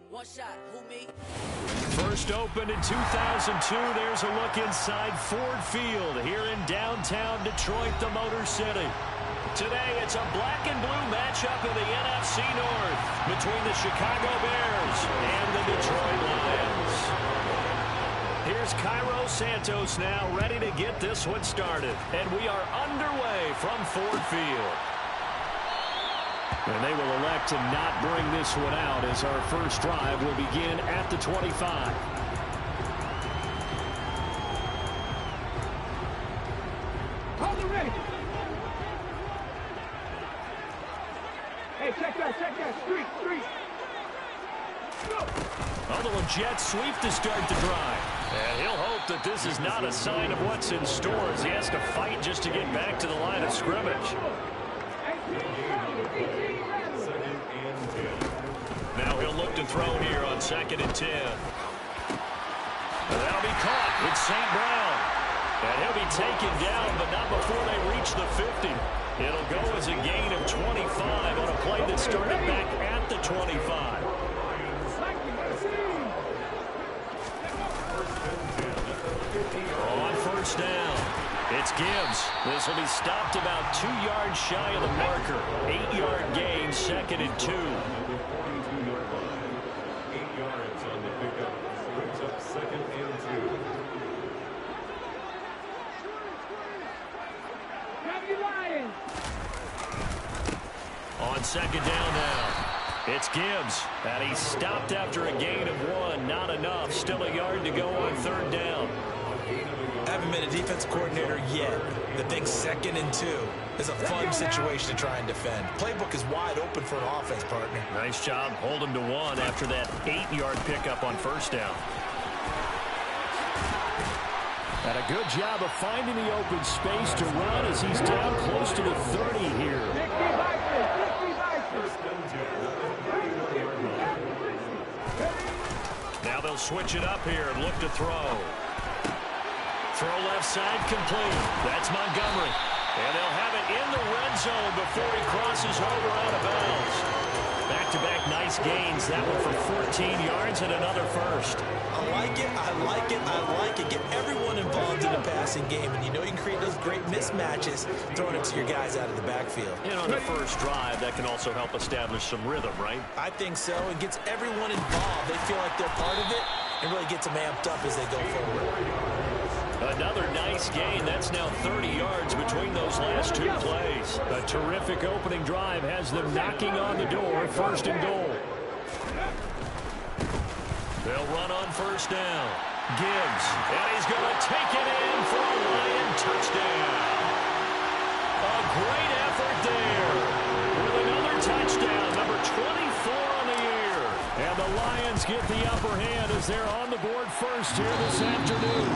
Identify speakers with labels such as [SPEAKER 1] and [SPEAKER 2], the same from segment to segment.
[SPEAKER 1] One shot. Who, me?
[SPEAKER 2] First opened in 2002. There's a look inside Ford Field here in downtown Detroit, the Motor City. Today, it's a black and blue matchup in the NFC North between the Chicago Bears and the Detroit Lions. Here's Cairo Santos now ready to get this one started. And we are underway from Ford Field. And they will elect to not bring this one out as our first drive will begin at the 25.
[SPEAKER 3] Hold it ready. Hey, check that. Street.
[SPEAKER 2] Although a jet sweep to start the drive. And he'll hope that this is not a sign of what's in store as he has to fight just to get back to the line of scrimmage. Now he'll look to throw here on 2nd and 10. That'll be caught. It's St. Brown. And he'll be taken down, but not before they reach the 50. It'll go as a gain of 25 on a play that started back at the 25. On first down, it's Gibbs. This will be stopped about 2 yards shy of the marker. 8-yard gain, 2nd and 2.
[SPEAKER 4] 8 yards on the pickup. Brings up 2nd and 2.
[SPEAKER 2] On 2nd down now, it's Gibbs. And he's stopped after a gain of 1. Not enough. Still a yard to go on 3rd down.
[SPEAKER 5] I haven't been a defensive coordinator yet. The big 2nd and 2 is a fun situation to try and defend. Playbook is wide open for an offense, partner.
[SPEAKER 2] Nice job holding to 1 after that 8-yard pickup on first down. And a good job of finding the open space to run as he's down close to the 30 here. Now they'll switch it up here and look to throw. Throw left side complete. That's Montgomery. And they'll have it in the red zone before he crosses over out of bounds. Back-to-back nice gains. That one for 14 yards and another first.
[SPEAKER 5] I like it. Get everyone involved in the passing game. And you know you can create those great mismatches throwing it to your guys out of the backfield.
[SPEAKER 2] And on the first drive, that can also help establish some rhythm, right?
[SPEAKER 5] I think so. It gets everyone involved. They feel like they're part of it and really gets them amped up as they go forward.
[SPEAKER 2] Another nice gain. That's now 30 yards between those last 2 plays. A terrific opening drive has them knocking on the door. 1st and goal. They'll run on first down. Gibbs. And he's going to take it in for a Lion touchdown. A great effort there. With another touchdown. Number 24 on the year. And the Lions get the upper hand as they're on the board first here this afternoon.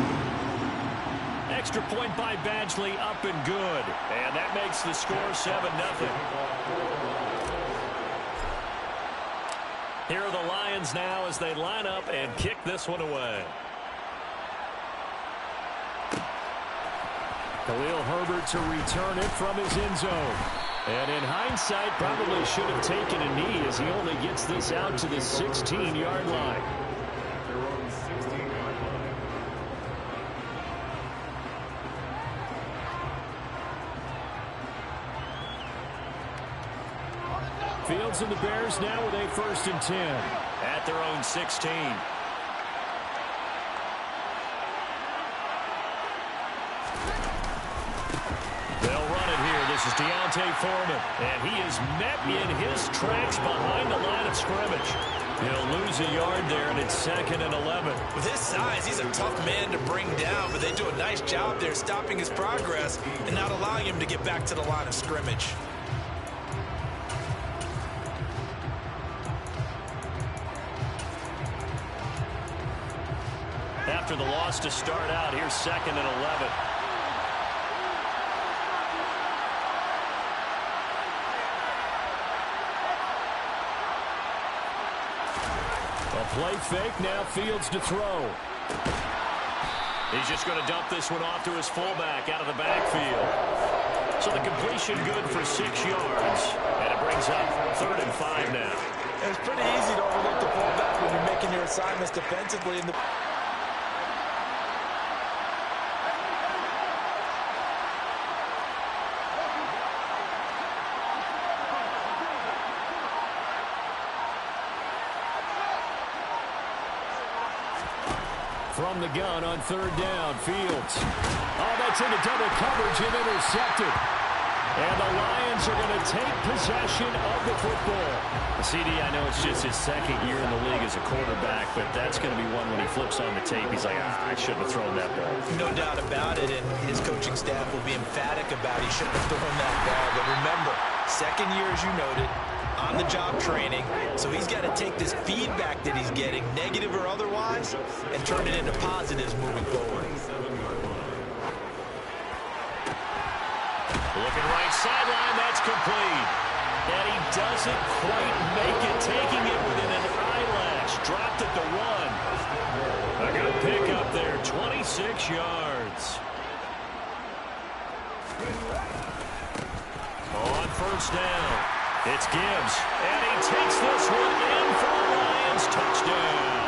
[SPEAKER 2] Extra point by Badgley, up and good. And that makes the score 7-0. Here are the Lions now as they line up and kick this one away. Khalil Herbert to return it from his end zone. And in hindsight, probably should have taken a knee as he only gets this out to the 16-yard line. Fields and the Bears now with a 1st and 10 at their own 16. They'll run it here. This is D'Onta Foreman, and he is met in his tracks behind the line of scrimmage. He'll lose a yard there, and it's 2nd and 11.
[SPEAKER 5] With his size, he's a tough man to bring down, but they do a nice job there stopping his progress and not allowing him to get back to the line of scrimmage.
[SPEAKER 2] After the loss to start out, here's 2nd and 11. A play fake, now Fields to throw. He's just going to dump this one off to his fullback out of the backfield. So the completion good for 6 yards. And it brings up 3rd and 5 now.
[SPEAKER 6] It's pretty easy to overlook the fullback when
[SPEAKER 5] assignments defensively in the...
[SPEAKER 2] From the gun on third down, Fields. Oh, that's into double coverage and intercepted. And the Lions are going to take possession of the football.
[SPEAKER 1] CD, I know it's just his second year in the league as a quarterback, but that's going to be one when he flips on the tape. He's like, I shouldn't have thrown that ball.
[SPEAKER 5] No doubt about it, and his coaching staff will be emphatic about he shouldn't have thrown that ball. But remember, second year, as you noted, on-the-job training, so he's got to take this feedback that he's getting, negative or otherwise, and turn it into positives moving forward.
[SPEAKER 2] Looking right sideline, that's complete. And he doesn't quite make it, taking it within an eyelash. Dropped at the 1. A good pick up there, 26 yards. On first down, it's Gibbs. And he takes this one in for a Lions touchdown.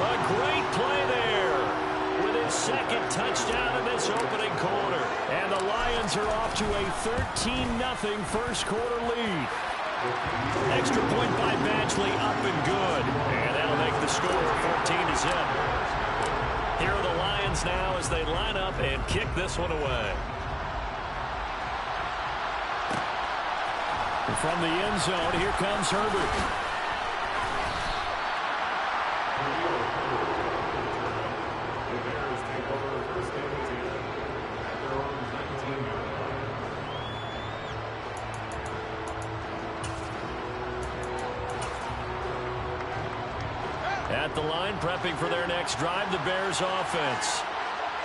[SPEAKER 2] A great play there with his second touchdown in this opening quarter. And the Lions are off to a 13-0 first quarter lead. Extra point by Badgley up and good. And that'll make the score 14-0. Here are the Lions now as they line up and kick this one away. And from the end zone, here comes Herbert. At the line, prepping for their next drive, the Bears offense.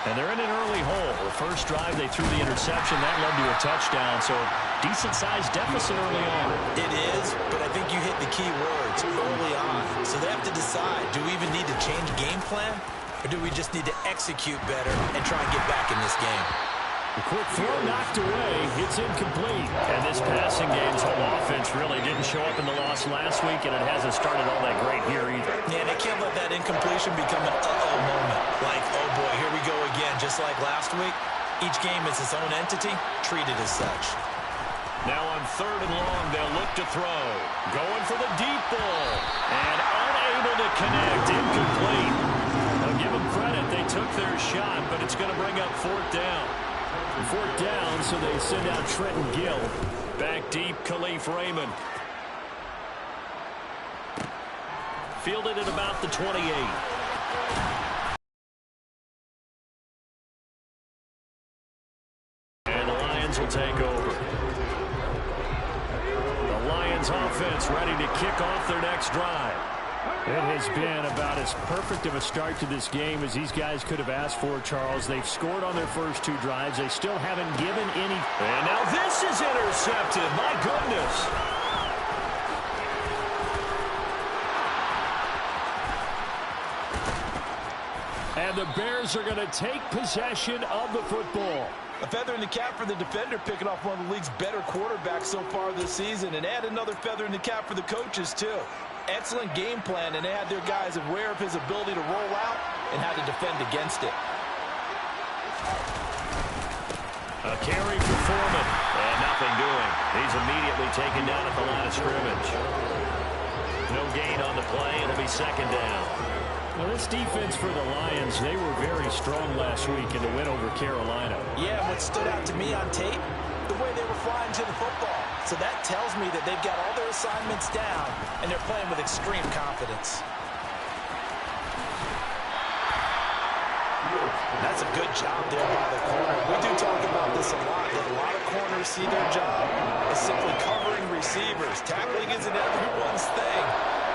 [SPEAKER 2] And they're in an early hole. The first drive, they threw the interception. That led to a touchdown, so decent-sized deficit early on.
[SPEAKER 5] It is, but I think you hit the key words early on. So they have to decide, do we even need to change game plan, or do we just need to execute better and try and get back in this game?
[SPEAKER 2] The quick throw knocked away. It's incomplete. And this passing game's whole offense really didn't show up in the loss last week, and it hasn't started all that great here either.
[SPEAKER 5] Yeah, they can't let that incompletion become an uh-oh moment. Like, oh boy, here we go again. Just like last week, each game is its own entity, treated as such.
[SPEAKER 2] Now on third and long, they'll look to throw. Going for the deep ball. And unable to connect. Incomplete. I'll give them credit. They took their shot, but it's going to bring up fourth down. Fourth down, so they send out Trenton Gill. Back deep, Khalif Raymond. Fielded at about the 28. And the Lions will take over. The Lions offense ready to kick off their next drive. It has been about as perfect of a start to this game as these guys could have asked for, Charles. They've scored on their first two drives. They still haven't given any. And now this is intercepted. My goodness. And the Bears are going to take possession of the football.
[SPEAKER 5] A feather in the cap for the defender, picking off one of the league's better quarterbacks so far this season, and add another feather in the cap for the coaches, too. Excellent game plan, and they had their guys aware of his ability to roll out and how to defend against it.
[SPEAKER 2] A carry for Foreman, and nothing doing. He's immediately taken down at the line of scrimmage. No gain on the play. It'll be second down. Well, this defense for the Lions, they were very strong last week in the win over Carolina.
[SPEAKER 5] Yeah, what stood out to me on tape, the way they were flying to the football. So that tells me that they've got all their assignments down, and they're playing with extreme confidence. That's a good job there by the corner. We do talk about this a lot, that a lot of corners see their job as simply covering receivers. Tackling isn't everyone's thing.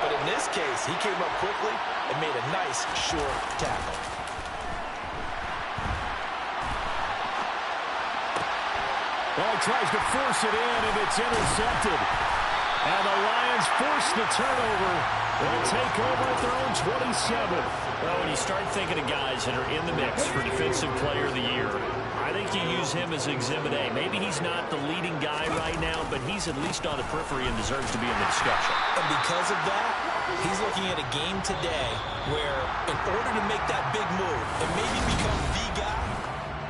[SPEAKER 5] But in this case, he came up quickly and made a nice, short tackle.
[SPEAKER 2] Well, he tries to force it in, and it's intercepted. And the Lions force the turnover. They'll take over at their own 27. Well, when you start thinking of guys that are in the mix for Defensive Player of the Year, I think you use him as Exhibit A. Maybe he's not the leading guy right now, but he's at least on the periphery and deserves to be in the discussion.
[SPEAKER 5] And because of that, He's looking at a game today where, in order to make that big move and maybe become the guy,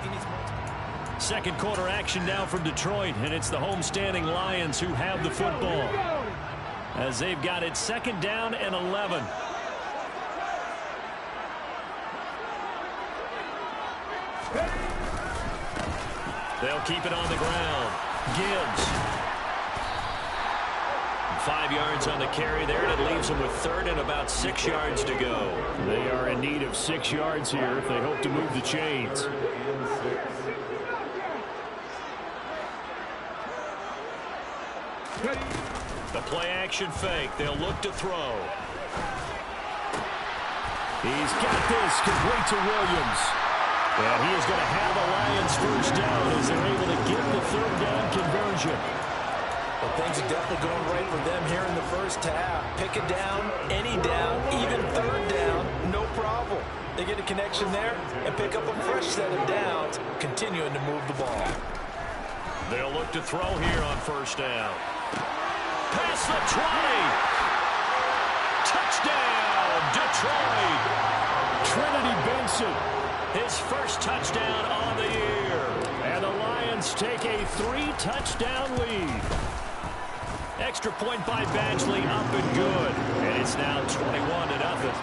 [SPEAKER 5] he needs multiple.
[SPEAKER 2] Second quarter action now from Detroit, and it's the homestanding Lions who have the football as they've got it second down and 11. They'll keep it on the ground. Gibbs. 5 yards on the carry there, and it leaves them with third and about 6 yards to go.
[SPEAKER 1] They are in need of 6 yards here if they hope to move the chains.
[SPEAKER 2] The play-action fake. They'll look to throw.
[SPEAKER 1] He's got this complete to Williams. And he is going to have the Lions first down as they're able to get the third down conversion.
[SPEAKER 5] Well, things are definitely going right for them here in the first half. Pick it down, any down, even third down, no problem. They get a connection there and pick up a fresh set of downs, continuing to move the ball.
[SPEAKER 2] They'll look to throw here on first down. Past the 20. Touchdown, Detroit.
[SPEAKER 1] Trinity Benson.
[SPEAKER 2] His first touchdown on the year.
[SPEAKER 1] And the Lions take a 3-touchdown lead.
[SPEAKER 2] Extra point by Badgley, up and good. And it's now 21-0.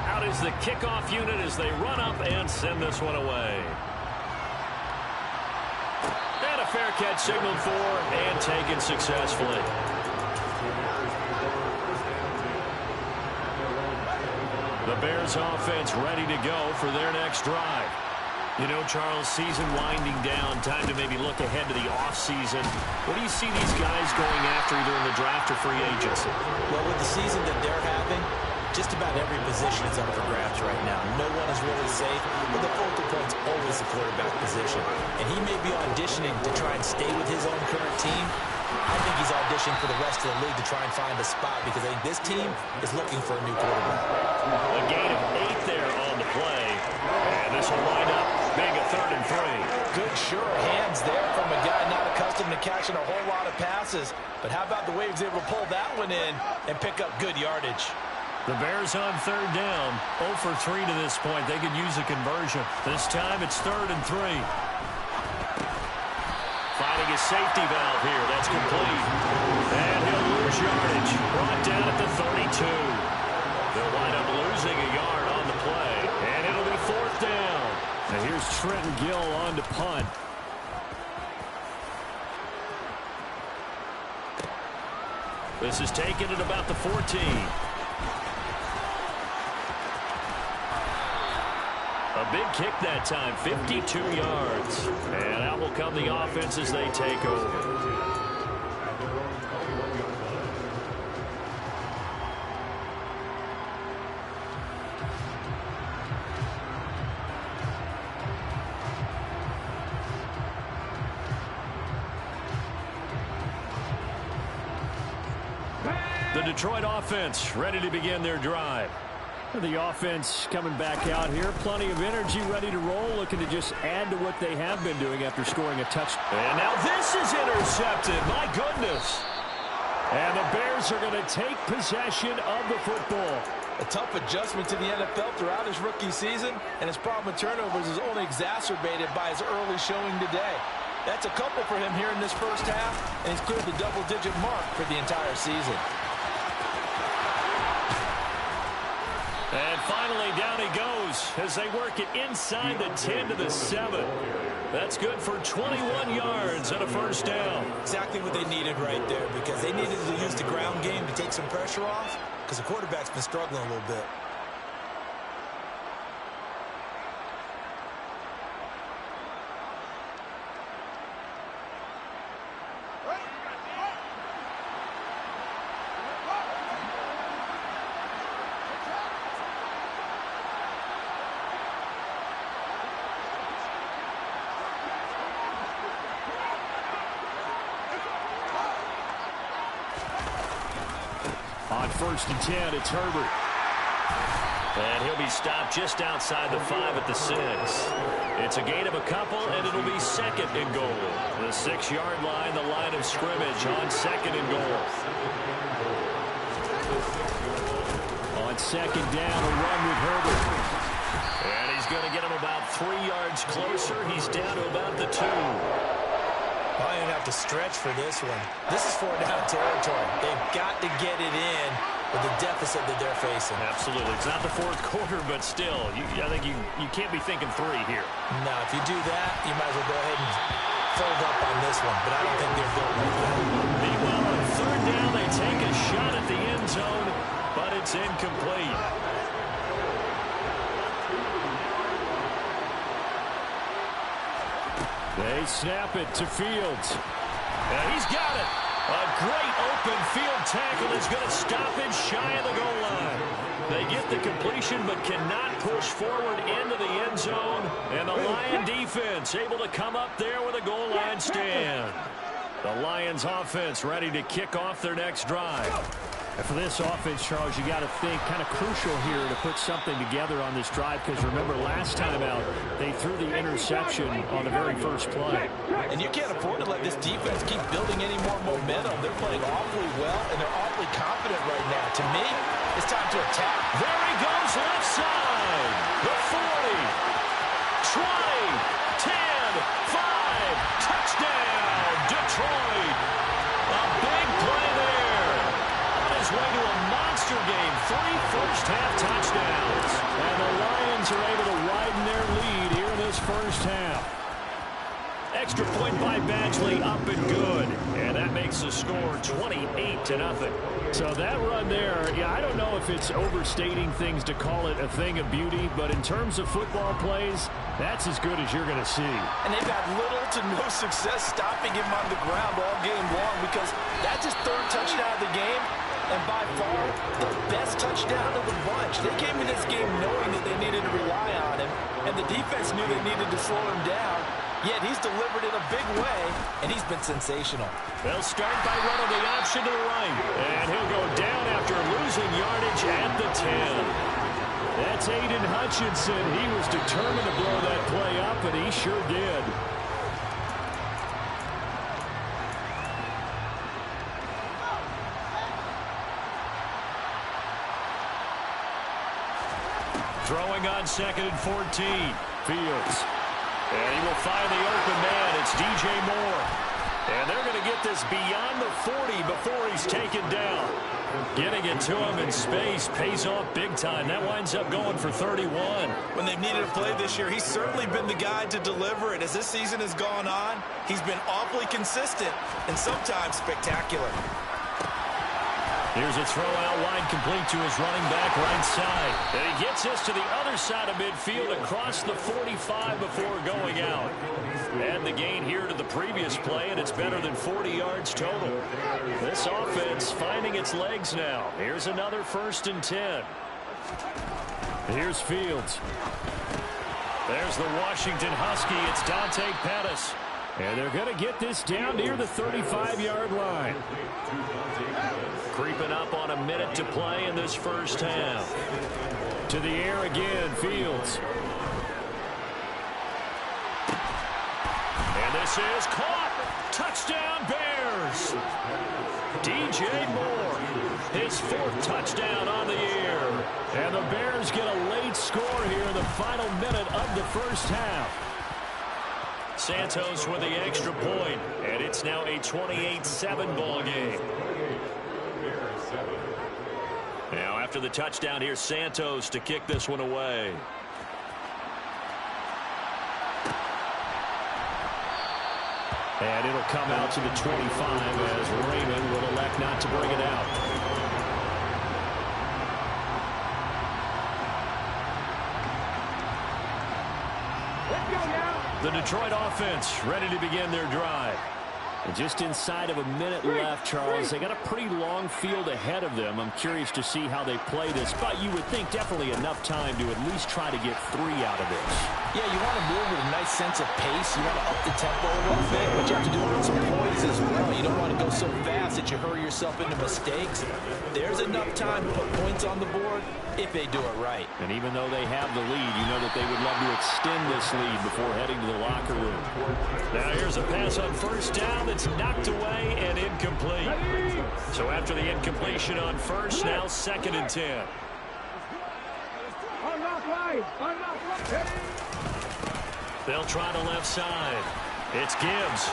[SPEAKER 2] Out is the kickoff unit as they run up and send this one away. And a fair catch signaled for and taken successfully. The Bears offense ready to go for their next drive. You know, Charles, season winding down, time to maybe look ahead to the offseason. What do you see these guys going after either in the draft or free agency?
[SPEAKER 5] Well, with the season that they're having, just about every position is up for grabs right now. No one is really safe, but the focal point's always the quarterback position. And he may be auditioning to try and stay with his own current team. I think he's auditioning for the rest of the league to try and find a spot because I think this team is looking for a new quarterback.
[SPEAKER 2] A gain of 8 there on the play. And this will wind up being a 3rd and 3.
[SPEAKER 5] Good, sure hands there from a guy not accustomed to catching a whole lot of passes. But how about the way he was able to pull that one in and pick up good yardage?
[SPEAKER 2] The Bears on 3rd down. 0 for 3 to this point. They could use a conversion. This time it's 3rd and 3. Finding his safety valve here. That's complete. And he'll lose yardage. Brought down at the 32. They'll wind up losing a yard on the play. And it'll be 4th down.
[SPEAKER 1] And here's Trenton Gill on to punt.
[SPEAKER 2] This is taken at about the 14. A big kick that time, 52 yards. And out will come the offense as they take over. The Detroit offense ready to begin their drive.
[SPEAKER 1] The offense coming back out here. Plenty of energy, ready to roll, looking to just add to what they have been doing after scoring a touchdown.
[SPEAKER 2] And now this is intercepted. My goodness.
[SPEAKER 1] And the Bears are going to take possession of the football.
[SPEAKER 5] A tough adjustment to the NFL throughout his rookie season, and his problem with turnovers is only exacerbated by his early showing today. That's a couple for him here in this first half, and he's cleared the double-digit mark for the entire season.
[SPEAKER 2] And finally, down he goes as they work it inside the 10 to the 7. That's good for 21 yards and a first down.
[SPEAKER 5] Exactly what they needed right there, because they needed to use the ground game to take some pressure off, because the quarterback's been struggling a little bit.
[SPEAKER 1] On 1st and 10, it's Herbert.
[SPEAKER 2] And he'll be stopped just outside the 5 at the 6. It's a gain of a couple, and it'll be second and goal. The 6-yard line, the line of scrimmage on second and goal. On second down, a run with Herbert. And he's going to get him about 3 yards closer. He's down to about the 2.
[SPEAKER 5] I didn't have to stretch for this one. This is 4-down territory. They've got to get it in with the deficit that they're facing.
[SPEAKER 2] Absolutely. It's not the fourth quarter, but still, I think you can't be thinking 3 here.
[SPEAKER 5] No, if you do that, you might as well go ahead and fold up on this one, but I don't think they're built like that.
[SPEAKER 2] Meanwhile, on third down, they take a shot at the end zone, but it's incomplete. They snap it to Fields. And he's got it. A great open field tackle is going to stop it shy of the goal line. They get the completion but cannot push forward into the end zone. And the Lion defense able to come up there with a goal line stand. The Lions offense ready to kick off their next drive.
[SPEAKER 1] And for this offense, Charles, you got to think kind of crucial here to put something together on this drive, because remember last time out they threw the interception on the very first play.
[SPEAKER 5] And you can't afford to let this defense keep building any more momentum. They're playing awfully well, and they're awfully confident right now. To me, it's time to attack.
[SPEAKER 2] There he goes left side. The 40, 20, 10, 5, touchdown, Detroit. A big play there. On his way to a monster game, 3 first-half touchdowns. And the Lions are able to widen their lead here in this first half. Extra point by Badgley, up and good. And that makes the score 28-0.
[SPEAKER 1] So that run there, yeah, I don't know if it's overstating things to call it a thing of beauty, but in terms of football plays, that's as good as you're going to see.
[SPEAKER 5] And they've had little to no success stopping him on the ground all game long, because that's his 3rd touchdown of the game, and by far the best touchdown of the bunch. They came in this game knowing that they needed to rely on him, and the defense knew they needed to slow him down. Yet he's delivered in a big way, and he's been sensational.
[SPEAKER 2] They'll start by running the option to the right. And he'll go down after losing yardage at the 10.
[SPEAKER 1] That's Aiden Hutchinson. He was determined to blow that play up, and he sure did.
[SPEAKER 2] Throwing on 2nd and 14. Fields. And he will find the open man. It's DJ Moore. And they're going to get this beyond the 40 before he's taken down. Getting it to him in space pays off big time. That winds up going for 31.
[SPEAKER 5] When they've needed a play this year, he's certainly been the guy to deliver it. As this season has gone on, he's been awfully consistent and sometimes spectacular.
[SPEAKER 2] Here's a throw out wide, complete to his running back right side. And he gets this to the other side of midfield across the 45 before going out. Add the gain here to the previous play, and it's better than 40 yards total. This offense finding its legs now. Here's another 1st and 10.
[SPEAKER 1] Here's Fields.
[SPEAKER 2] There's the Washington Husky. It's Dante Pettis.
[SPEAKER 1] And they're going to get this down near the 35-yard line.
[SPEAKER 2] Creeping up on a minute to play in this first half.
[SPEAKER 1] To the air again, Fields.
[SPEAKER 2] And this is caught. Touchdown, Bears. DJ Moore, his 4th touchdown on the year.
[SPEAKER 1] And the Bears get a late score here in the final minute of the first half.
[SPEAKER 2] Santos with the extra point, and it's now a 28-7 ball game. Now after the touchdown, here's Santos to kick this one away.
[SPEAKER 1] And it'll come out to the 25 as Raymond will elect not to bring it out.
[SPEAKER 3] Let's go now.
[SPEAKER 2] The Detroit offense ready to begin their drive.
[SPEAKER 1] And just inside of a minute left, Charles. They got a pretty long field ahead of them. I'm curious to see how they play this, but you would think definitely enough time to at least try to get 3 out of this.
[SPEAKER 5] Yeah, you want to move with a nice sense of pace. You want to up the tempo a little bit, but you have to do it with some poise as well. You You don't want to go so fast that you hurry yourself into mistakes. There's enough time to put points on the board if they do it right.
[SPEAKER 1] And even though they have the lead, you know that they would love to extend this lead before heading to the locker room.
[SPEAKER 2] Now here's a pass on first down that's knocked away and incomplete. So after the incompletion on first, now 2nd and 10. They'll try the left side. It's Gibbs.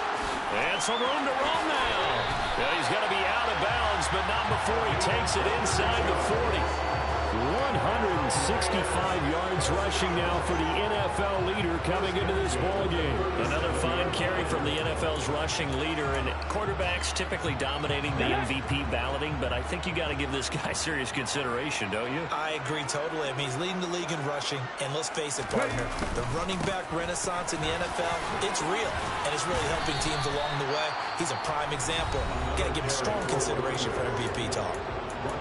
[SPEAKER 2] And some room to run now. Yeah, he's going to be out of bounds, but not before he takes it inside the 40.
[SPEAKER 1] 165 yards rushing now for the NFL leader coming into this ballgame.
[SPEAKER 2] Another fine carry from the NFL's rushing leader, and quarterbacks typically dominating the MVP balloting, but I think you got to give this guy serious consideration, don't you?
[SPEAKER 5] I agree totally. I mean, he's leading the league in rushing, and let's face it, partner, the running back renaissance in the NFL, it's real, and it's really helping teams along the way. He's a prime example. You got to give him strong consideration for MVP talk.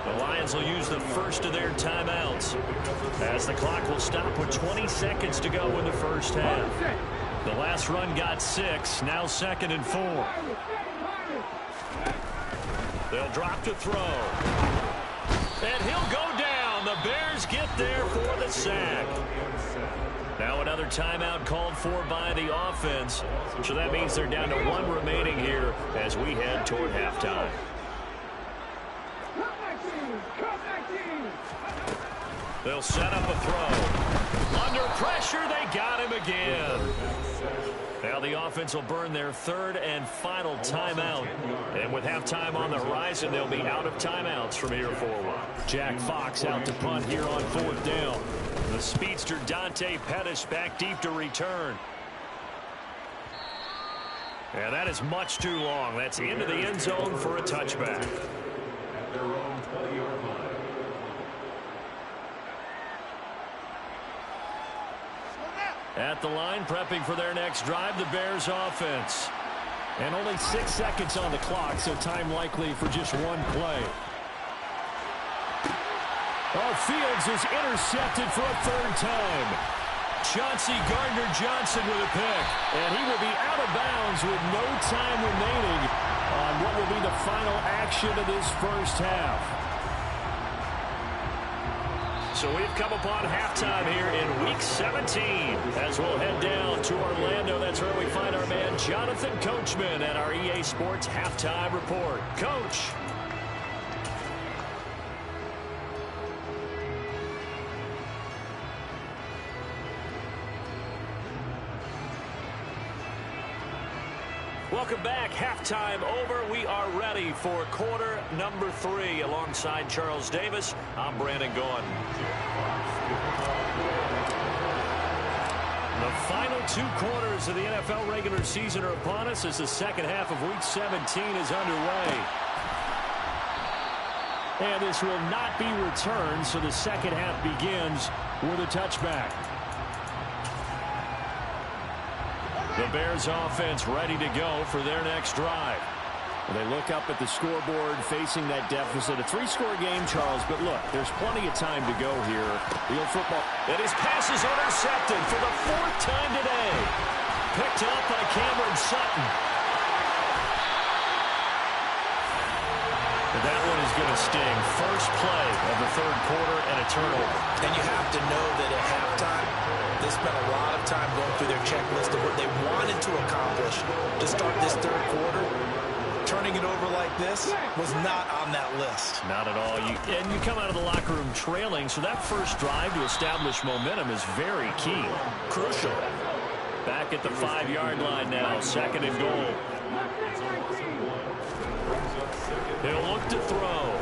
[SPEAKER 2] The Lions will use the first of their timeouts as the clock will stop with 20 seconds to go in the first half. The last run got 6, now 2nd and 4. They'll drop to throw. And he'll go down. The Bears get there for the sack. Now another timeout called for by the offense. So that means they're down to 1 remaining here as we head toward halftime. They'll set up a throw. Under pressure, they got him again. Now the offense will burn their 3rd and final timeout. And with halftime on the horizon, they'll be out of timeouts from here forward.
[SPEAKER 1] Jack Fox out to punt here on 4th down.
[SPEAKER 2] The speedster Dante Pettis back deep to return. And that is much too long. That's into the end zone for a touchback.
[SPEAKER 4] At their own 20-yard line.
[SPEAKER 2] At the line, prepping for their next drive, the Bears offense.
[SPEAKER 1] And only 6 seconds on the clock, so time likely for just 1 play. Oh, Fields is intercepted for a 3rd time.
[SPEAKER 2] Chauncey Gardner-Johnson with a pick.
[SPEAKER 1] And he will be out of bounds with no time remaining on what will be the final action of this first half.
[SPEAKER 2] So we've come upon halftime here in Week 17 as we'll head down to Orlando. That's where we find our man Jonathan Coachman at our EA Sports Halftime Report. Coach. Welcome back. Halftime over. We are ready for quarter number 3. Alongside Charles Davis, I'm Brandon Gaudin. The final 2 quarters of the NFL regular season are upon us as the second half of Week 17 is underway.
[SPEAKER 1] And this will not be returned, so the second half begins with a touchback.
[SPEAKER 2] The Bears offense ready to go for their next drive.
[SPEAKER 1] They look up at the scoreboard facing that deficit. A 3-score game, Charles, but look, there's plenty of time to go here. Real football.
[SPEAKER 2] And his pass is intercepted for the 4th time today. Picked up by Cameron Sutton. And that one is going to sting. First play of the 3rd quarter and a turnover.
[SPEAKER 5] And you have to know that at halftime, they spent a lot of time going through their checklist of what they wanted to accomplish to start this 3rd quarter. Turning it over like this was not on that list.
[SPEAKER 2] Not at all. And you come out of the locker room trailing, so that first drive to establish momentum is very key.
[SPEAKER 5] Crucial.
[SPEAKER 2] Back at the 5-yard line now, 2nd and goal. He'll look to throw.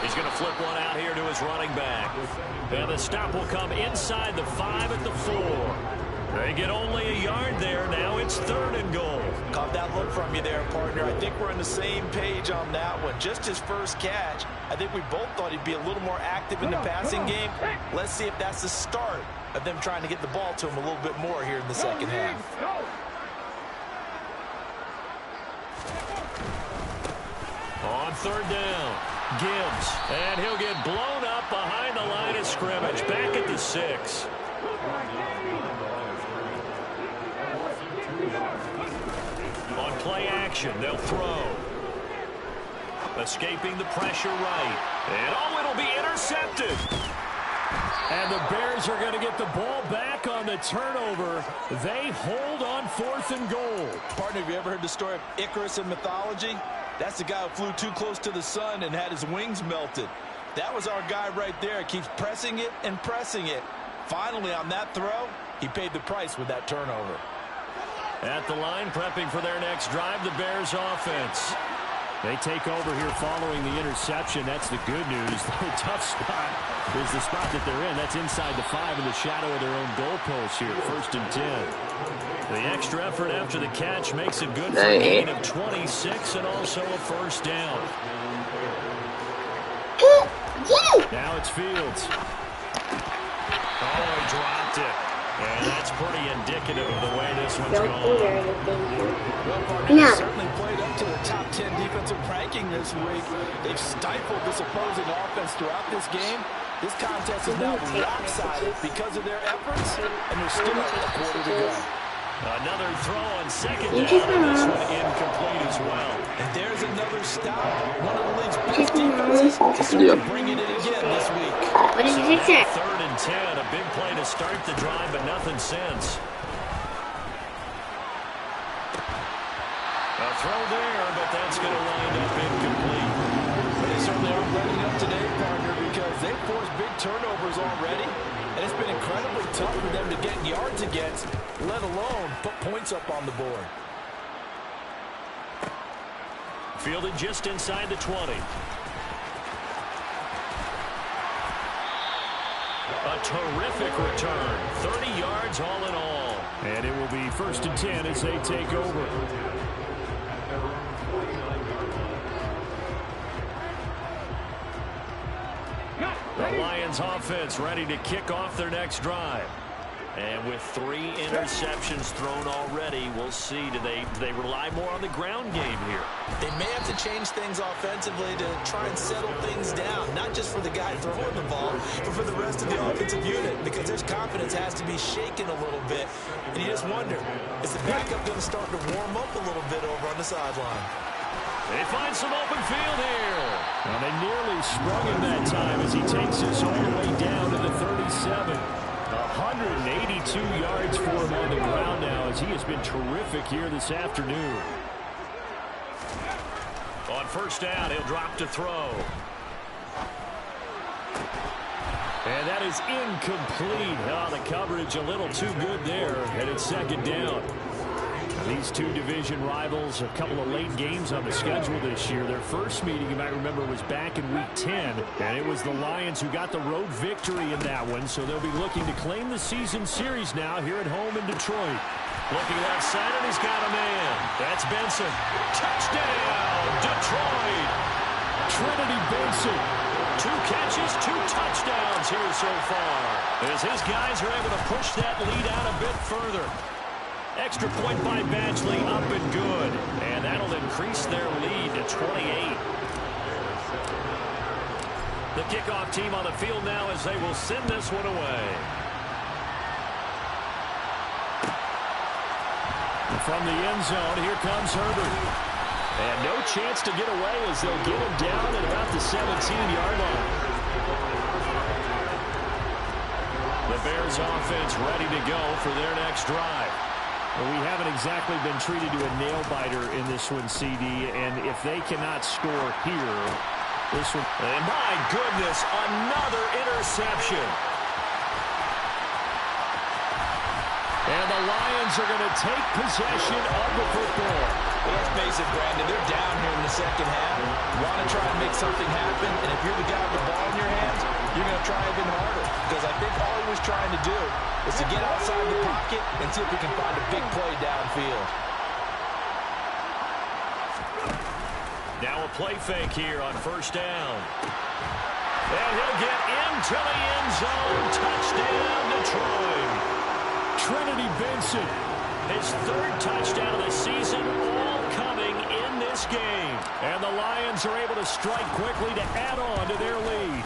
[SPEAKER 2] He's going to flip one out here to his running back. And the stop will come inside the 5 at the 4. They get only a yard there. Now it's 3rd and goal.
[SPEAKER 5] Caught that look from you there, partner. I think we're on the same page on that one. Just his first catch. I think we both thought he'd be a little more active in the passing game. Let's see if that's the start of them trying to get the ball to him a little bit more here in the second half.
[SPEAKER 2] On 3rd down, Gibbs. And he'll get blown up behind the line of scrimmage. Back at the 6. On play action. They'll throw. Escaping the pressure right. And, oh, it'll be intercepted.
[SPEAKER 1] And the Bears are going to get the ball back on the turnover. They hold on 4th and goal.
[SPEAKER 5] Partner, have you ever heard the story of Icarus in mythology? That's the guy who flew too close to the sun and had his wings melted. That was our guy right there. Keeps pressing it and pressing it. Finally, on that throw, he paid the price with that turnover.
[SPEAKER 1] At the line, prepping for their next drive, the Bears offense. They take over here following the interception. That's the good news. The tough spot is the spot that they're in. That's inside the 5 in the shadow of their own goalpost here. 1st and 10. The extra effort after the catch makes it good for a gain of 26 and also a 1st down. Now it's Fields.
[SPEAKER 2] Oh, he dropped it. And that's pretty indicative of the way this one's going.
[SPEAKER 5] Well, partner, they certainly played up to the top 10 defensive ranking this week. They've stifled this opposing offense throughout this game. This contest is now lopsided because of their efforts, and there's still a quarter to go.
[SPEAKER 2] Another throw on 2nd down, and this one incomplete as well.
[SPEAKER 5] And there's another stop. One of the league's best defenses is certainly bringing it again this week.
[SPEAKER 6] What did you say?
[SPEAKER 2] 3rd and 10, a big play to start the drive, but nothing since. A throw there, but that's going to wind up incomplete.
[SPEAKER 5] They certainly aren't letting up today, partner, because they've forced big turnovers already, and it's been incredibly tough for them to get yards against, let alone put points up on the board.
[SPEAKER 2] Fielded just inside the 20. A terrific return. 30 yards all in all.
[SPEAKER 1] And it will be 1st and 10 as they take over. The Lions offense ready to kick off their next drive.
[SPEAKER 2] And with 3 interceptions thrown already, we'll see. Do they rely more on the ground game here?
[SPEAKER 5] They may have to change things offensively to try and settle things down, not just for the guy throwing the ball, but for the rest of the offensive unit, because their confidence has to be shaken a little bit. And you just wonder, is the backup going to start to warm up a little bit over on the sideline?
[SPEAKER 1] They find some open field here. And they nearly sprung him that time as he takes us all the way down to the 37. 182 yards for him on the ground now as he has been terrific here this afternoon.
[SPEAKER 2] On 1st down, he'll drop to throw.
[SPEAKER 1] And that is incomplete. Oh, the coverage a little too good there, and it's 2nd down. These two division rivals, a couple of late games on the schedule this year. Their first meeting, you might remember, was back in Week 10, and it was the Lions who got the road victory in that one, so they'll be looking to claim the season series now here at home in Detroit.
[SPEAKER 2] Looking left side, and he's got a man. That's Benson. Touchdown, Detroit.
[SPEAKER 1] Trinity Benson.
[SPEAKER 2] 2 catches, 2 touchdowns here so far, as his guys are able to push that lead out a bit further. Extra point by Badgley, up and good. And that'll increase their lead to 28. The kickoff team on the field now as they will send this one away.
[SPEAKER 1] From the end zone, here comes Herbert. And no chance to get away as they'll get him down at about the 17-yard line. The Bears offense ready to go for their next drive. Well, we haven't exactly been treated to a nail-biter in this one, CD, and if they cannot score here, this one...
[SPEAKER 2] And my goodness, another interception.
[SPEAKER 1] And the Lions are going to take possession of the football.
[SPEAKER 5] Well, let's face it, Brandon, they're down here in the 2nd half. You want to try and make something happen, and if you're the guy with the ball in your hands, you're going to try even harder. Because I think all he was trying to do is to get outside the pocket and see if he can find a big play downfield.
[SPEAKER 2] Now a play fake here on 1st down. And he'll get into the end zone. Touchdown, Detroit.
[SPEAKER 1] Trinity Benson.
[SPEAKER 2] His 3rd touchdown of the season, all coming in this game.
[SPEAKER 1] And the Lions are able to strike quickly to add on to their lead.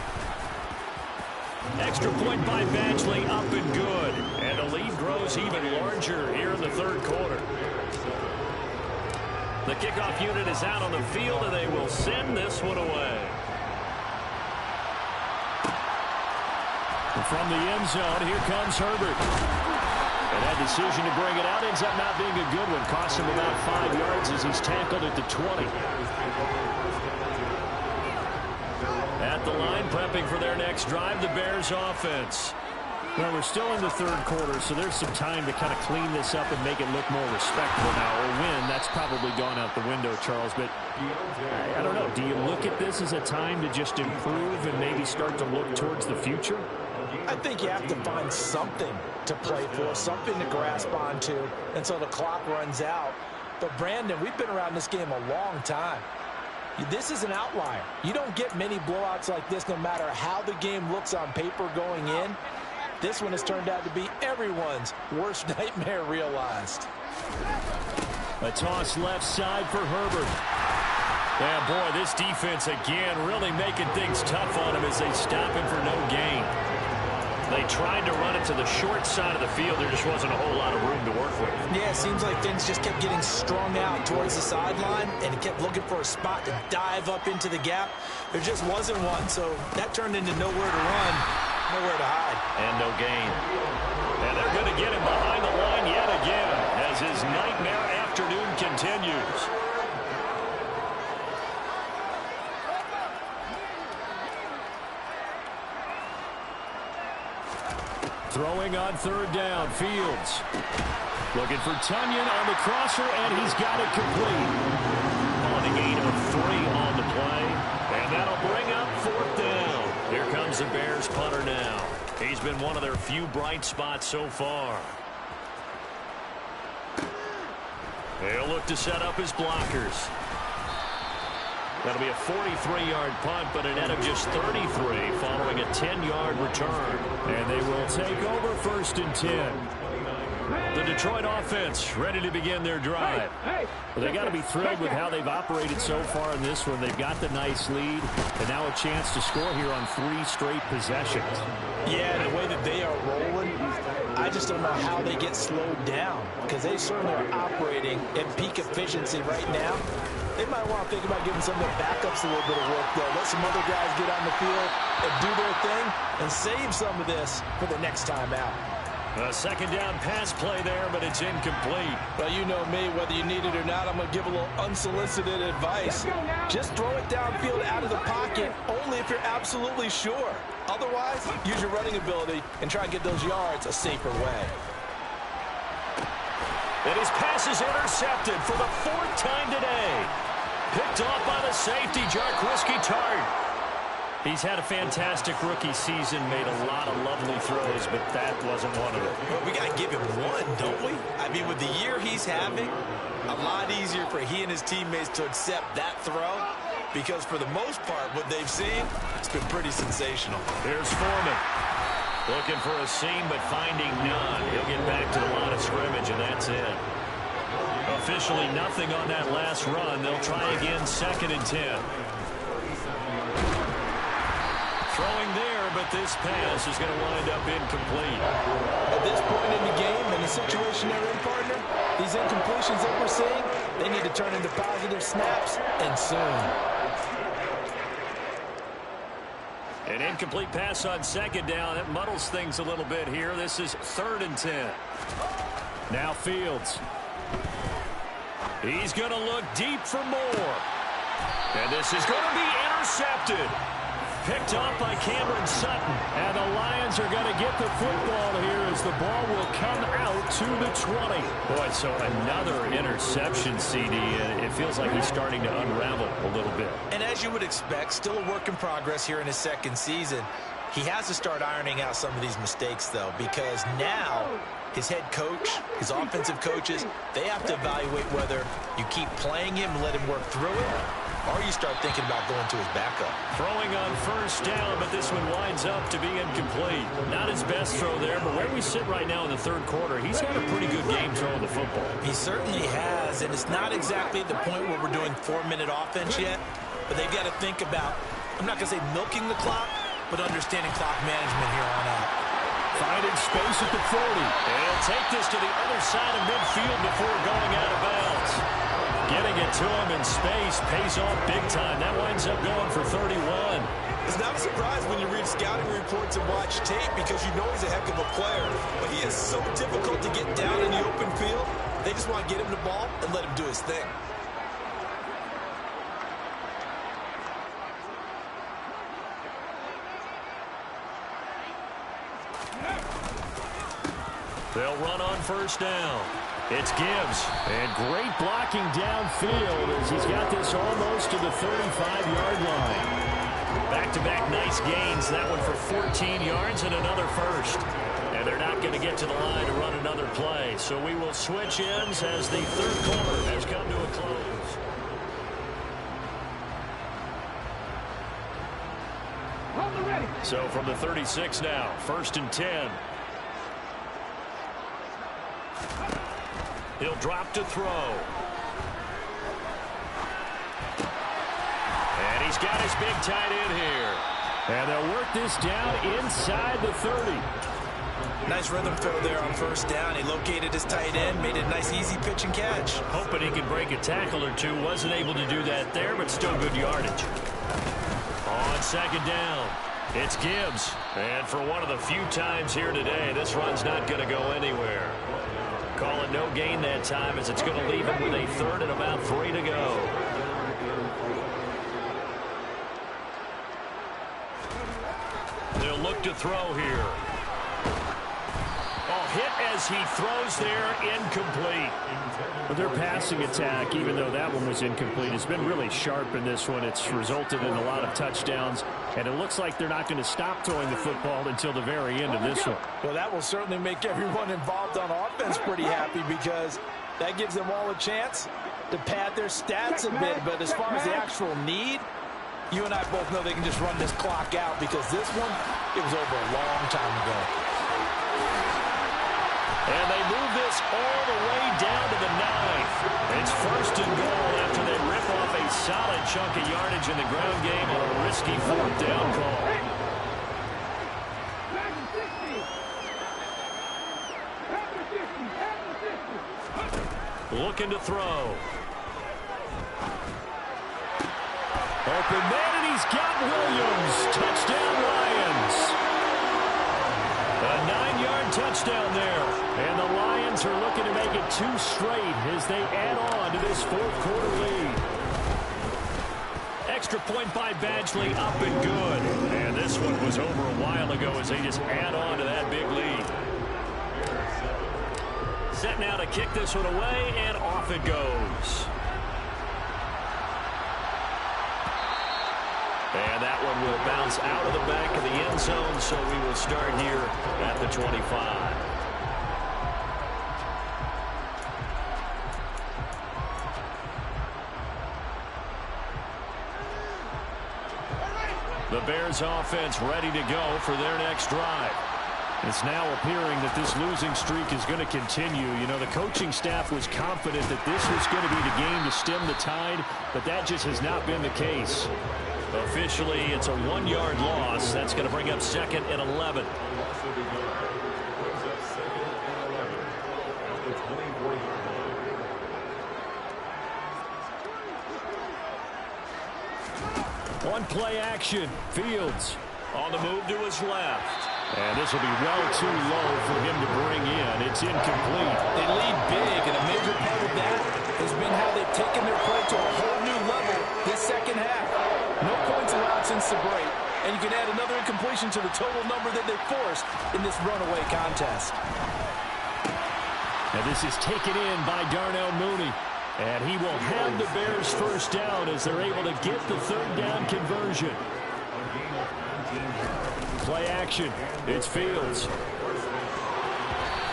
[SPEAKER 2] Extra point by Badgley, up and good. And the lead grows even larger here in the 3rd quarter.
[SPEAKER 1] The kickoff unit is out on the field, and they will send this one away. From the end zone, here comes Herbert. And that decision to bring it out ends up not being a good one. Costs him about 5 yards as he's tackled at the 20. At the line, prepping for their next drive, the Bears offense. Well, we're still in the third quarter, so there's some time to kind of clean this up and make it look more respectable now. Or win, that's probably gone out the window, Charles. But I don't know. Do you look at this as a time to just improve and maybe start to look towards the future?
[SPEAKER 5] I think you have to find something to play for, something to grasp onto until the clock runs out. But, Brandon, we've been around this game a long time. This is an outlier. You don't get many blowouts like this no matter how the game looks on paper going in. This one has turned out to be everyone's worst nightmare realized.
[SPEAKER 1] A toss left side for Herbert. Yeah, boy, this defense again really making things tough on him as they stop him for no gain. They tried to run it to the short side of the field. There just wasn't a whole lot of room to work with.
[SPEAKER 5] Yeah, it seems like things just kept getting strung out towards the sideline, and he kept looking for a spot to dive up into the gap. There just wasn't one, so that turned into nowhere to run, nowhere to hide.
[SPEAKER 1] And no gain. And they're going to get him behind the line yet again as his nightmare afternoon continues. Throwing on third down, Fields. Looking for Tonyan on the crosser, and he's got it complete. On a gain of 3 on the play, and that'll bring up fourth down. Here comes the Bears punter now. He's been one of their few bright spots so far. They'll look to set up his blockers. That'll be a 43-yard punt, but a net of just 33 following a 10-yard return. And they will take over 1st and 10. The Detroit offense ready to begin their drive. Well, they got to be thrilled with how they've operated so far in this one. They've got the nice lead, and now a chance to score here on 3 straight possessions.
[SPEAKER 5] Yeah, and the way that they are rolling, I just don't know how they get slowed down, because they certainly are operating at peak efficiency right now. They might want to think about giving some of their backups a little bit of work, though. Let some other guys get on the field and do their thing and save some of this for the next time out.
[SPEAKER 1] A second down pass play there, but it's incomplete.
[SPEAKER 5] Well, you know me, whether you need it or not, I'm going to give a little unsolicited advice. Just throw it downfield out of the pocket, only if you're absolutely sure. Otherwise, use your running ability and try and get those yards a safer way.
[SPEAKER 1] And his pass is intercepted for the 4th time today. Picked off by the safety, Jaquiski Tartt. He's had a fantastic rookie season, made a lot of lovely throws, but that wasn't one of them.
[SPEAKER 5] Well, we got to give him one, don't we? I mean, with the year he's having, a lot easier for he and his teammates to accept that throw, because for the most part, what they've seen, it's been pretty sensational.
[SPEAKER 1] Here's Foreman. Looking for a seam, but finding none. He'll get back to the line of scrimmage, and that's it. Officially nothing on that last run. They'll try again, 2nd and 10. Throwing there, but this pass is going to wind up incomplete.
[SPEAKER 5] At this point in the game, in the situation they're in, partner, these incompletions that we're seeing, they need to turn into positive snaps, and soon.
[SPEAKER 1] An incomplete pass on 2nd down. That muddles things a little bit here. This is 3rd and 10. Now Fields. He's going to look deep for more. And this is going to be intercepted. Picked off by Cameron Sutton. And the Lions are going to get the football here as the ball will come out to the 20. Boy, so another interception, CD. And it feels like he's starting to unravel a little bit.
[SPEAKER 5] And as you would expect, still a work in progress here in his 2nd season. He has to start ironing out some of these mistakes, though, because now his head coach, his offensive coaches, they have to evaluate whether you keep playing him and let him work through it, or you start thinking about going to his backup.
[SPEAKER 1] Throwing on 1st down, but this one winds up to be incomplete. Not his best throw there, but where we sit right now in the 3rd quarter, he's had a pretty good game throwing the football.
[SPEAKER 5] He certainly has, and it's not exactly at the point where we're doing 4-minute offense yet, but they've got to think about, I'm not going to say milking the clock, but understanding clock management here on out.
[SPEAKER 1] Finding space at the 40. And he'll take this to the other side of midfield before going out of bounds. Getting it to him in space. Pays off big time. That winds up going for 31.
[SPEAKER 5] It's not a surprise when you read scouting reports and watch tape because you know he's a heck of a player. But he is so difficult to get down in the open field. They just want to get him the ball and let him do his thing.
[SPEAKER 1] They'll run on first down. It's Gibbs. And great blocking downfield as he's got this almost to the 35-yard line. Back-to-back nice gains. That one for 14 yards and another first. And they're not going to get to the line to run another play. So we will switch ends as the third quarter has come to a close. So from the 36 now, 1st and 10. He'll drop to throw. And he's got his big tight end here. And they'll work this down inside the 30.
[SPEAKER 5] Nice rhythm throw there on first down. He located his tight end, made it a nice easy pitch and catch.
[SPEAKER 1] Hoping he could break a tackle or two. Wasn't able to do that there, but still good yardage. On second down, it's Gibbs. And for one of the few times here today, this run's not going to go anywhere. Call it no gain that time as it's going to leave him with a 3rd and about 3 to go. They'll look to throw here. Oh, hit as he throws there, incomplete. But their passing attack, even though that one was incomplete, has been really sharp in this one. It's resulted in a lot of touchdowns, and it looks like they're not going to stop throwing the football until the very end of this one.
[SPEAKER 5] Well, that will certainly make everyone involved on offense pretty happy because that gives them all a chance to pad their stats a bit. But as far as the actual need, you and I both know they can just run this clock out because this one, it was over a long time ago.
[SPEAKER 1] And they move this all the way down to the 9. It's 1st and goal after they rip off a solid chunk of yardage in the ground game on a risky 4th down call. Looking to throw. Open man, and he's got Williams. Touchdown, Lions. A 9-yard touchdown there. And the Lions are looking to make it 2 straight as they add on to this 4th quarter lead. Extra point by Badgley, up and good. And this one was over a while ago as they just add on to that big lead. Set now to kick this one away, and off it goes. And that one will bounce out of the back of the end zone, so we will start here at the 25. The Bears offense ready to go for their next drive. It's now appearing that this losing streak is going to continue. You know, the coaching staff was confident that this was going to be the game to stem the tide, but that just has not been the case. Officially, it's a 1-yard loss. That's going to bring up 2nd and 11. On play action, Fields on the move to his left. And this will be well too low for him to bring in. It's incomplete.
[SPEAKER 5] They lead big, and a major part of that has been how they've taken their play to a whole new level this second half. No points allowed since the break, and you can add another incompletion to the total number that they forced in this runaway contest.
[SPEAKER 1] And this is taken in by Darnell Mooney. And he will have the Bears first down as they're able to get the 3rd down conversion. Play action. It's Fields.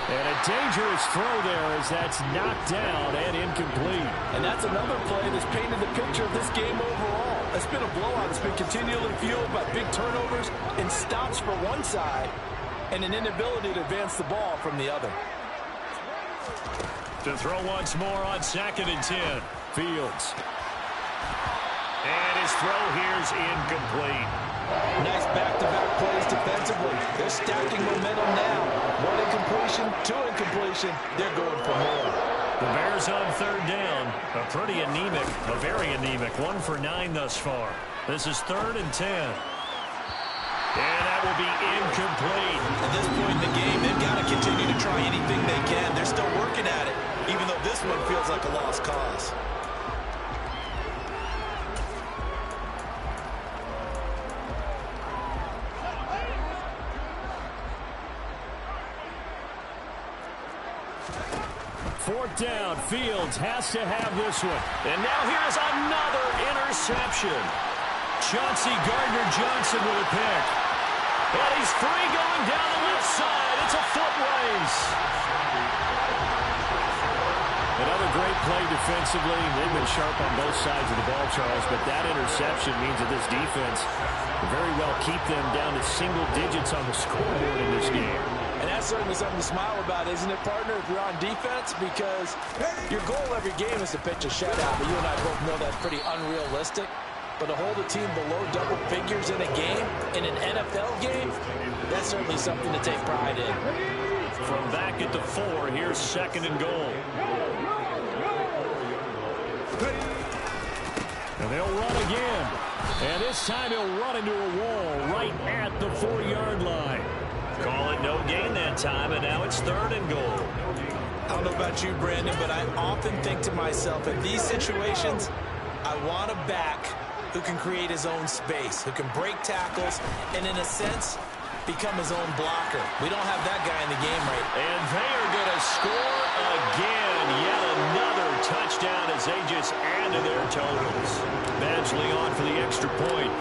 [SPEAKER 1] And a dangerous throw there as that's knocked down and incomplete.
[SPEAKER 5] And that's another play that's painted the picture of this game overall. It's been a blowout. It's been continually fueled by big turnovers and stops for one side and an inability to advance the ball from the other.
[SPEAKER 1] To throw once more on 2nd and 10. Fields. And his throw here's incomplete.
[SPEAKER 5] Nice back-to-back plays defensively. They're stacking momentum now. 1 incompletion, 2 incompletion. They're going for more.
[SPEAKER 1] The Bears on third down. A pretty anemic, a very anemic 1 for 9 thus far. This is 3rd and 10. And that will be incomplete.
[SPEAKER 5] At this point in the game, they've got to continue to try anything they can. They're still working at it, even though this one feels like a lost cause.
[SPEAKER 1] Fourth down, Fields has to have this one. And now here's another interception. Chauncey Gardner-Johnson with a pick. And he's free going down the left side. It's a foot race. Another great play defensively. They've been sharp on both sides of the ball, Charles, but that interception means that this defense will very well keep them down to single digits on the scoreboard in this game.
[SPEAKER 6] And that's certainly something to smile about, isn't it, partner, if you're on defense? Because your goal every game is to pitch a shutout, but you and I both know that's pretty unrealistic. But to hold a team below double figures in a game, in an NFL game, that's certainly something to take pride in.
[SPEAKER 1] From back at the 4, here's 2nd and goal. And they'll run again. And this time he'll run into a wall right at the 4-yard line. Call it no gain that time, and now it's 3rd and goal.
[SPEAKER 5] I don't know about you, Brandon, but I often think to myself, in these situations, I want a back who can create his own space, who can break tackles, and in a sense, become his own blocker. We don't have that guy in the game right now.
[SPEAKER 1] And they are going to score again. Yet another touchdown as they just add to their totals. Badgley on for the extra point.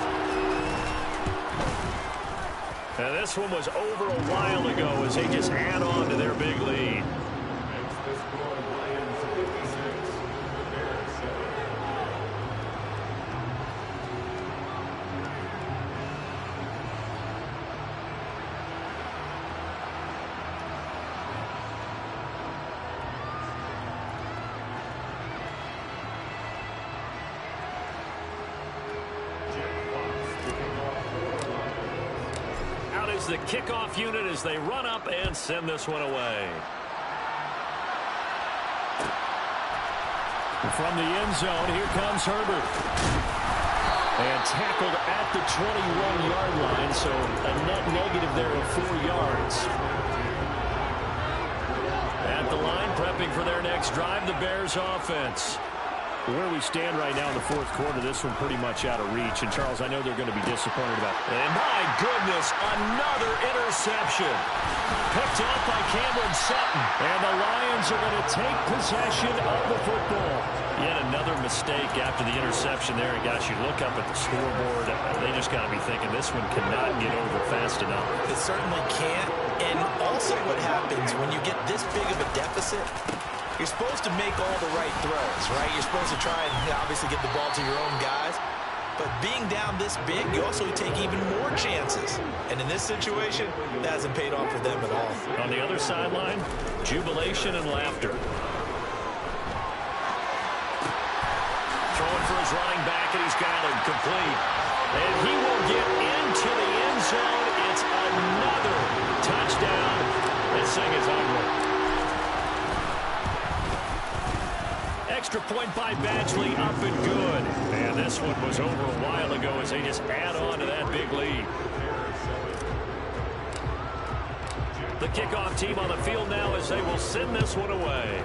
[SPEAKER 1] And this one was over a while ago as they just add on to their big lead. The kickoff unit as they run up and send this one away. From the end zone, here comes Herbert. And tackled at the 21-yard line, so a net negative there of 4 yards. At the line, prepping for their next drive, the Bears offense. Where we stand right now in the 4th quarter, this one pretty much out of reach. And, Charles, I know they're going to be disappointed about it. And, my goodness, another interception. Picked up by Cameron Sutton. And the Lions are going to take possession of the football. Yet another mistake after the interception there. And, gosh, you look up at the scoreboard, they just got to be thinking this one cannot get over fast enough.
[SPEAKER 5] It certainly can't. And also what happens when you get this big of a deficit, you're supposed to make all the right throws, right? You're supposed to try and obviously get the ball to your own guys. But being down this big, you also take even more chances. And in this situation, that hasn't paid off for them at all.
[SPEAKER 1] On the other sideline, jubilation and laughter. Throwing for his running back, and he's got him complete. And he will get into the end zone. It's another touchdown. This thing is ugly. Extra point by Badgley, up and good. And this one was over a while ago as they just add on to that big lead. The kickoff team on the field now as they will send this one away.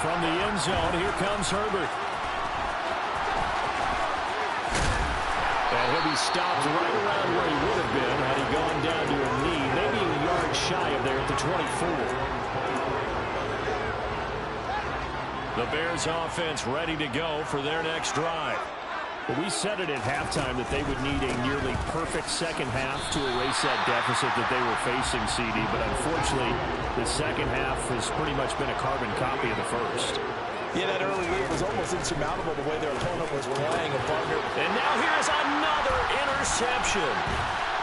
[SPEAKER 1] From the end zone, here comes Herbert. And he'll be stopped right around where he would have been had he gone down to a knee, maybe a yard shy of there at the 24. The Bears offense ready to go for their next drive. Well, we said it at halftime that they would need a nearly perfect second half to erase that deficit that they were facing, CD. But unfortunately, the second half has pretty much been a carbon copy of the first.
[SPEAKER 6] Yeah, that early lead was almost insurmountable the way their opponent was playing a partner.
[SPEAKER 1] And now here's another interception.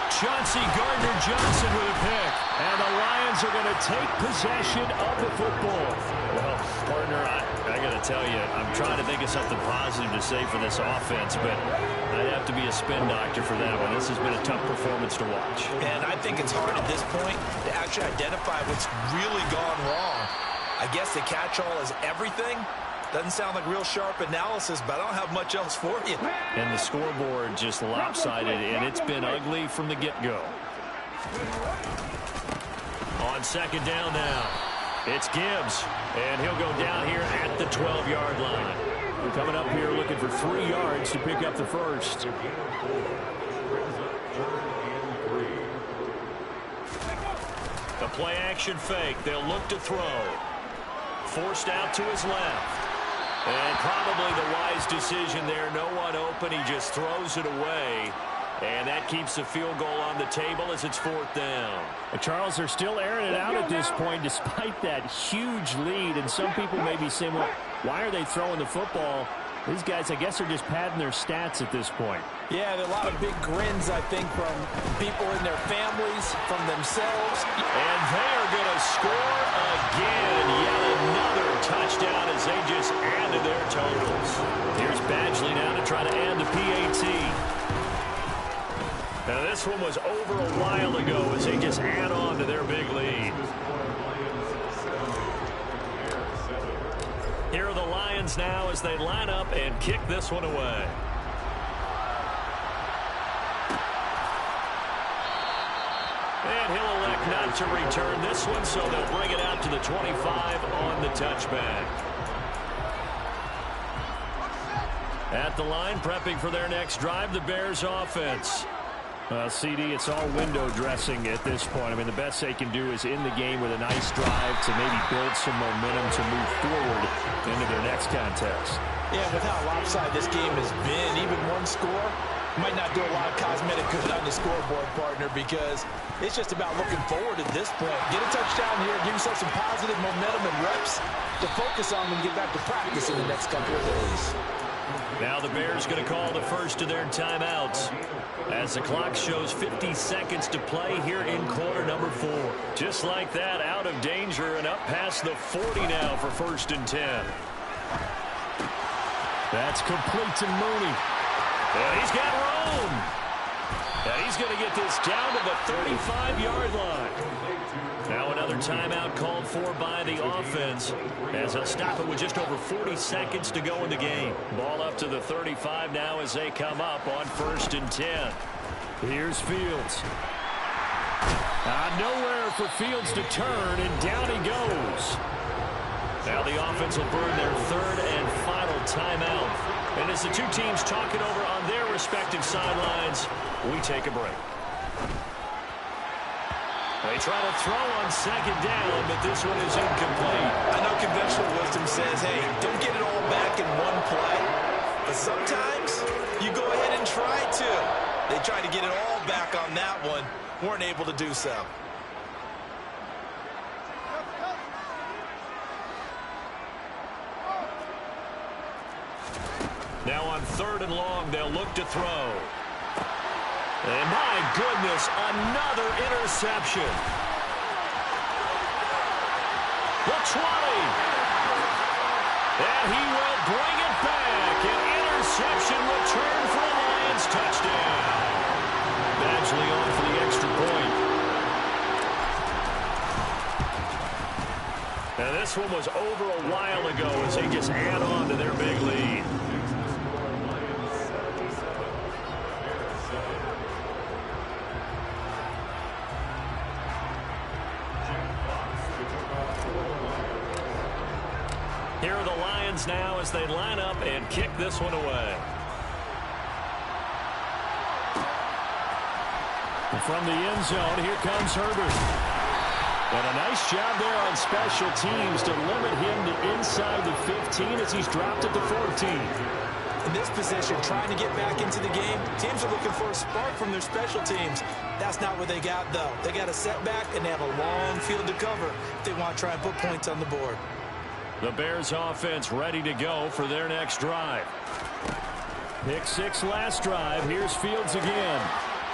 [SPEAKER 1] Chauncey Gardner-Johnson with a pick. And the Lions are going to take possession of the football. Well, Partner, I got to tell you, I'm trying to think of something positive to say for this offense, but I'd have to be a spin doctor for that one. This has been a tough performance to watch.
[SPEAKER 5] And I think it's hard at this point to actually identify what's really gone wrong. I guess the catch-all is everything. Doesn't sound like real sharp analysis, but I don't have much else for you.
[SPEAKER 1] And the scoreboard just lopsided, and it's been ugly from the get-go. On second down now, it's Gibbs, and he'll go down here at the 12-yard line. We're coming up here looking for 3 yards to pick up the first. The play-action fake. They'll look to throw. Forced out to his left. And probably the wise decision there. No one open. He just throws it away. And that keeps the field goal on the table as it's 4th down.
[SPEAKER 2] Charles, they're still airing it out at this point despite that huge lead. And some people may be saying, well, why are they throwing the football? These guys, I guess, are just padding their stats at this point.
[SPEAKER 6] Yeah, there are a lot of big grins, I think, from people in their families, from themselves.
[SPEAKER 1] And they are going to score again. Yet another touchdown as they just add to their totals. Here's Badgley now to try to add the PAT. Now this one was over a while ago as they just add on to their big lead. Here are the Lions now as they line up and kick this one away. And he'll elect not to return this one, so they'll bring it out to the 25 on the touchback. At the line, prepping for their next drive, the Bears offense. CD, it's all window dressing at this point. I mean, the best they can do is in the game with a nice drive to maybe build some momentum to move forward into their next contest.
[SPEAKER 6] Yeah, with how lopsided this game has been, even one score might not do a lot of cosmetic good on the scoreboard, partner, because it's just about looking forward at this point. Get a touchdown here, give yourself some positive momentum and reps to focus on and get back to practice in the next couple of days.
[SPEAKER 1] Now the Bears going to call the first of their timeouts as the clock shows 50 seconds to play here in quarter number 4. Just like that, out of danger and up past the 40 now for 1st and 10.
[SPEAKER 2] That's complete to Mooney.
[SPEAKER 1] And he's got room. And he's going to get this down to the 35-yard line. Now another timeout called for by the offense as they'll stop it with just over 40 seconds to go in the game. Ball up to the 35 now as they come up on 1st and 10.
[SPEAKER 2] Here's Fields. Nowhere for Fields to turn, and down he goes.
[SPEAKER 1] Now the offense will burn their 3rd and final timeout. And as the two teams talk it over on their respective sidelines, we take a break. They try to throw on 2nd down, but this one is incomplete.
[SPEAKER 5] I know conventional wisdom says, hey, don't get it all back in one play. But sometimes you go ahead and try to. They tried to get it all back on that one. Weren't able to do so.
[SPEAKER 1] Now on 3rd and long, they'll look to throw. And my goodness, another interception. The 20. And he will bring it back. An interception return for a Lions touchdown. Badgley on for the extra point. Now this one was over a while ago as they just add on to their big lead. Here are the Lions now as they line up and kick this one away.
[SPEAKER 2] From the end zone, here comes Herbert. And a nice job there on special teams to limit him to inside the 15 as he's dropped at the 14.
[SPEAKER 6] In this position, trying to get back into the game, teams are looking for a spark from their special teams. That's not what they got, though. They got a setback, and they have a long field to cover if they want to try and put points on the board.
[SPEAKER 1] The Bears offense ready to go for their next drive.
[SPEAKER 2] Pick 6 last drive. Here's Fields again.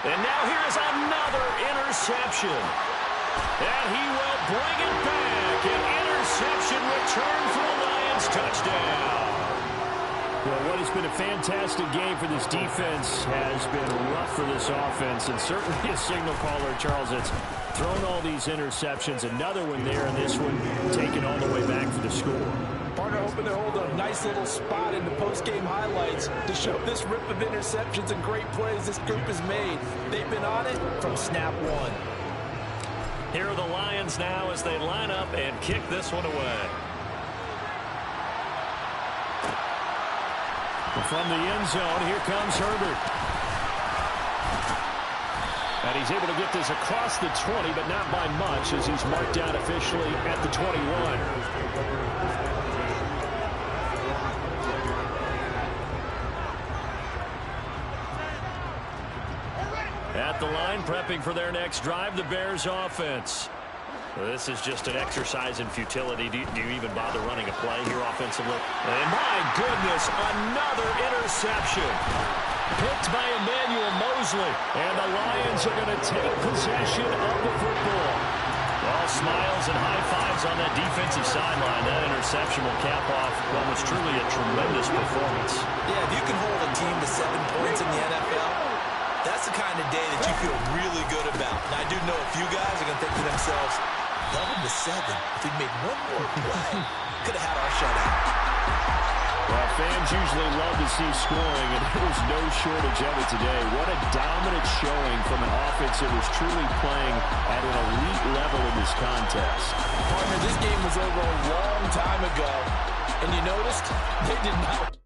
[SPEAKER 1] And now here's another interception. And he will bring it back. An interception return for the
[SPEAKER 2] Lions touchdown.
[SPEAKER 1] Well, what has been a fantastic game for this defense has been rough for this offense, and certainly a signal caller, Charles, that's thrown all these interceptions. Another one there, and this one taken all the way back for the score.
[SPEAKER 6] Partner hoping to hold a nice little spot in the post-game highlights to show this rip of interceptions and great plays this group has made. They've been on it from snap one.
[SPEAKER 2] Here are the Lions now as they line up and kick this one away.
[SPEAKER 1] From the end zone, here comes Herbert. And he's able to get this across the 20, but not by much, as he's marked down officially at the 21.
[SPEAKER 2] At the line, prepping for their next drive, the Bears offense. This is just an exercise in futility. Do you even bother running a play here offensively? And my goodness, another interception. Picked by Emmanuel Mosley. And the Lions are going to take possession of the football. All smiles and high fives on that defensive sideline. That interception will cap off what was truly a tremendous performance.
[SPEAKER 5] Yeah, if you can hold a team to 7 points in the NFL, that's the kind of day that you feel really good about. And I do know a few guys are going to think to themselves, 11-7, if we'd made one more play, could have had our shutout.
[SPEAKER 1] Well, fans usually love to see scoring, and there was no shortage of it today. What a dominant showing from an offense that was truly playing at an elite level in this contest.
[SPEAKER 6] Partner, this game was over a long time ago, and you noticed they did not